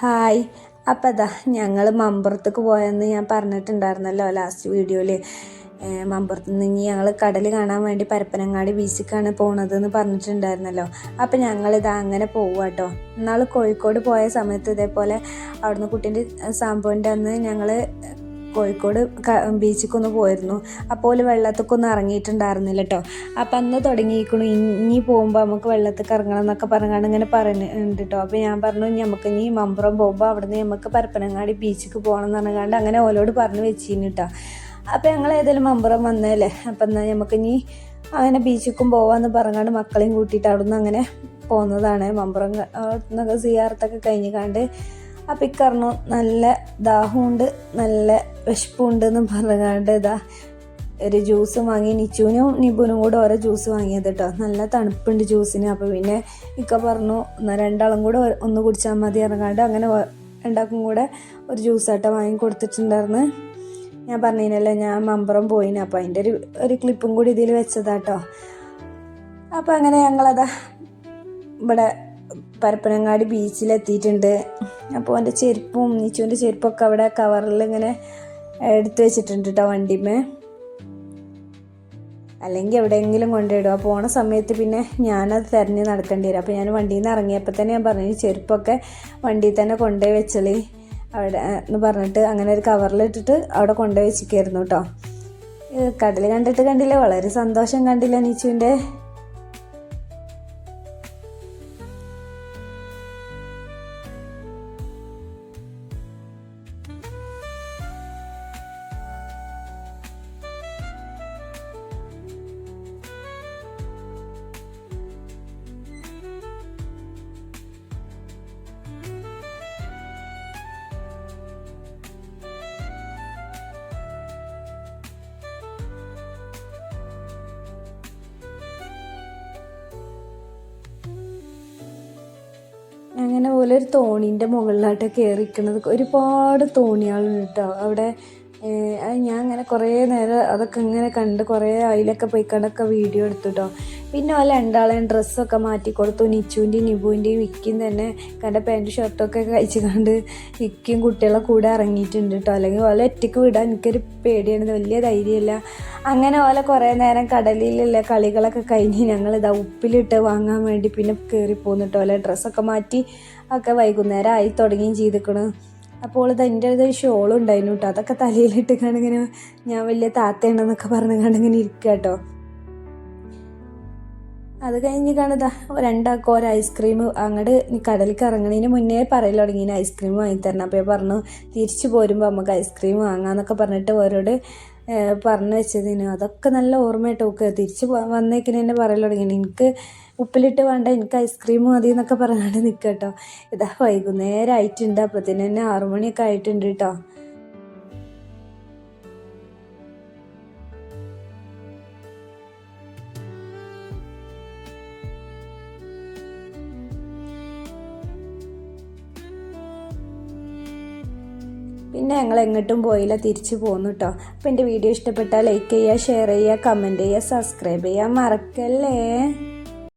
Hi. അപ്പം അതാ ഞങ്ങൾ മമ്പുറത്തേക്ക് പോയെന്ന് ഞാൻ പറഞ്ഞിട്ടുണ്ടായിരുന്നല്ലോ ലാസ്റ്റ് വീഡിയോയിൽ. മമ്പുറത്ത് നിന്ന് ഇനി ഞങ്ങൾ കടൽ കാണാൻ വേണ്ടി പരപ്പനങ്ങാടി ബീച്ചിലേക്കാണ് പോണതെന്ന് പറഞ്ഞിട്ടുണ്ടായിരുന്നല്ലോ. അപ്പം ഞങ്ങളിതാ അങ്ങനെ പോവുക കേട്ടോ. ഇന്നാൾ കോഴിക്കോട് പോയ സമയത്ത് ഇതേപോലെ അവിടുന്ന് കുട്ടീൻ്റെ സംഭവൻ്റെ അന്ന് ഞങ്ങൾ കോഴിക്കോട് ബീച്ചിലേക്കൊന്ന് പോയിരുന്നു. അപ്പോൾ വെള്ളത്തേക്കൊന്നും ഇറങ്ങിയിട്ടുണ്ടായിരുന്നില്ല കേട്ടോ. അപ്പം അന്ന് തുടങ്ങിയിരിക്കണു ഇനി പോകുമ്പോൾ നമുക്ക് വെള്ളത്തേക്ക് ഇറങ്ങണം എന്നൊക്കെ പറഞ്ഞാണ് ഇങ്ങനെ പറയുന്നുണ്ട് കേട്ടോ. അപ്പോൾ ഞാൻ പറഞ്ഞു നമുക്ക് ഇനി മമ്പുറം പോകുമ്പോൾ അവിടുന്ന് നമുക്ക് പരപ്പനങ്ങാടി ബീച്ചിലേക്ക് പോകണം എന്ന് പറഞ്ഞാണ്ട് അങ്ങനെ ഓലോട് പറഞ്ഞ് വെച്ചിരുന്നു കേട്ടോ. അപ്പോൾ ഞങ്ങൾ ഏതായാലും മമ്പുറം വന്നതല്ലേ, അപ്പം എന്നാൽ നമുക്ക് ഇനി അങ്ങനെ ബീച്ചിലേക്കും പോകാമെന്ന് പറഞ്ഞാണ്ട് മക്കളെയും കൂട്ടിയിട്ട് അവിടുന്ന് അങ്ങനെ പോകുന്നതാണ്. മമ്പുറം അവിടുന്ന് സിയാർത്തൊക്കെ കഴിഞ്ഞാണ്ട് അപ്പം ഇക്കറിഞ്ഞു നല്ല ദാഹമുണ്ട് നല്ല വിശപ്പുണ്ട് എന്ന് പറഞ്ഞാണ്ട് ഇതാ ഒരു ജ്യൂസ് വാങ്ങി. നിച്ചുവിനും നിബുനും കൂടെ ഓരോ ജ്യൂസ് വാങ്ങിയത് കേട്ടോ. നല്ല തണുപ്പുണ്ട് ജ്യൂസിന്. അപ്പോൾ പിന്നെ ഇക്ക പറഞ്ഞു എന്നാൽ രണ്ടാളും കൂടെ ഒന്ന് കുടിച്ചാൽ മതി ഇറങ്ങാണ്ട് അങ്ങനെ രണ്ടാൾക്കും കൂടെ ഒരു ജ്യൂസായിട്ട് വാങ്ങി കൊടുത്തിട്ടുണ്ടായിരുന്നു. ഞാൻ പറഞ്ഞില്ലല്ലോ ഞാൻ മമ്പുറം പോയിന്, അപ്പോൾ അതിൻ്റെ ഒരു ക്ലിപ്പും കൂടി ഇതിൽ വെച്ചതാട്ടോ. അപ്പോൾ അങ്ങനെ ഞങ്ങളതാ ഇവിടെ പരപ്പനങ്ങാടി ബീച്ചിലെത്തിയിട്ടുണ്ട്. അപ്പോൾ എൻ്റെ ചെരുപ്പും നീച്ചുവിൻ്റെ ചെരുപ്പൊക്കെ അവിടെ കവറിൽ ഇങ്ങനെ എടുത്ത് വെച്ചിട്ടുണ്ട് കേട്ടോ വണ്ടിമേ, അല്ലെങ്കിൽ എവിടെയെങ്കിലും കൊണ്ടുപോയിടുക. പോണ സമയത്ത് പിന്നെ ഞാനത് തിരഞ്ഞ് നടക്കേണ്ടി വരും. അപ്പോൾ ഞാൻ വണ്ടിയിൽ നിന്ന് ഇറങ്ങിയപ്പോൾ തന്നെ ഞാൻ പറഞ്ഞു ചെരുപ്പൊക്കെ വണ്ടിയിൽ തന്നെ കൊണ്ടുപോയി വെച്ചളി അവിടെ എന്ന് പറഞ്ഞിട്ട് അങ്ങനെ ഒരു കവറിലിട്ടിട്ട് അവിടെ കൊണ്ടുപോയി വെച്ചിരിക്കായിരുന്നു കേട്ടോ. കടൽ കണ്ടില്ലേ, വളരെ സന്തോഷം കണ്ടില്ല നീച്ചുവിൻ്റെ. അങ്ങനെ പോലെ ഒരു തോണീൻ്റെ മുകളിലായിട്ട് കയറിയിരിക്കുന്നത് ഒരുപാട് തോണികളുണ്ട് കേട്ടോ അവിടെ. ഞാൻ അങ്ങനെ കുറേ നേരം അതൊക്കെ ഇങ്ങനെ കണ്ട് കുറേ അതിലൊക്കെ പോയി കണ്ടൊക്കെ വീഡിയോ എടുത്തു കേട്ടോ. പിന്നെ ഓല രണ്ടാളെയും ഡ്രസ്സൊക്കെ മാറ്റി കൊടുത്തു. നിച്ചുവിൻ്റെയും നിബുവിൻ്റെയും വിക്കിയും തന്നെ കണ്ട പാൻറ്റ് ഷർട്ടൊക്കെ കഴിച്ച് കണ്ട് വിക്കിയും കുട്ടികളെ കൂടെ ഇറങ്ങിയിട്ടുണ്ട് കേട്ടോ. അല്ലെങ്കിൽ ഓല ഒറ്റയ്ക്ക് വിടാൻ എനിക്കൊരു പേടിയാണ്, വലിയ ധൈര്യമില്ല. അങ്ങനെ ഓല കുറേ നേരം കടലിലുള്ള കളികളൊക്കെ കഴിഞ്ഞ് ഞങ്ങളിതാ ഉപ്പിലിട്ട് വാങ്ങാൻ വേണ്ടി പിന്നെ കയറി പോന്നിട്ട് ഓല ഡ്രസ്സൊക്കെ മാറ്റി ഒക്കെ വൈകുന്നേരം ആയി തുടങ്ങുകയും ചെയ്തിരിക്കണ്. അപ്പോൾ എൻ്റെ ഒരു ഷോളും ഉണ്ടായിരുന്നു കേട്ടോ. അതൊക്കെ തലയിലിട്ട് കണ്ടിങ്ങനെ ഞാൻ വലിയ താത്തയുണ്ടെന്നൊക്കെ പറഞ്ഞ് കണ്ടിങ്ങനെ ഇരിക്കുക കേട്ടോ. അത് കഴിഞ്ഞ് കാണുതാ രണ്ടാൾക്കും ഒരു ഐസ്ക്രീം അങ്ങോട്ട് കടലിലേക്ക് ഇറങ്ങണതിന് മുന്നേ പറയൽ തുടങ്ങി ഐസ്ക്രീം വാങ്ങിത്തരണം. അപ്പോൾ പറഞ്ഞു തിരിച്ചു പോരുമ്പോൾ നമുക്ക് ഐസ്ക്രീം വാങ്ങാമെന്നൊക്കെ പറഞ്ഞിട്ട് ഓരോട് പറഞ്ഞു വെച്ചതിന് അതൊക്കെ നല്ല ഓർമ്മയായിട്ട് ഒക്കെ തിരിച്ച് വന്നേക്കിന് തന്നെ പറയൽ തുടങ്ങി എനിക്ക് ഉപ്പിലിട്ട് വേണ്ട എനിക്ക് ഐസ്ക്രീം മതി എന്നൊക്കെ പറഞ്ഞാണ്ട് നിൽക്കുക കേട്ടോ. ഇതാ വൈകുന്നേരം ആയിട്ടുണ്ട്, അപ്പത്തിന് തന്നെ 6 മണിയൊക്കെ ആയിട്ടുണ്ട് കേട്ടോ. പിന്നെ ഞങ്ങൾ എങ്ങോട്ടും പോയില്ല, തിരിച്ചു പോന്നു കേട്ടോ. അപ്പോൾ എൻ്റെ വീഡിയോ ഇഷ്ടപ്പെട്ടാൽ ലൈക്ക് ചെയ്യുക, ഷെയർ ചെയ്യുക, കമൻറ്റ് ചെയ്യുക, സബ്സ്ക്രൈബ് ചെയ്യുക മറക്കല്ലേ.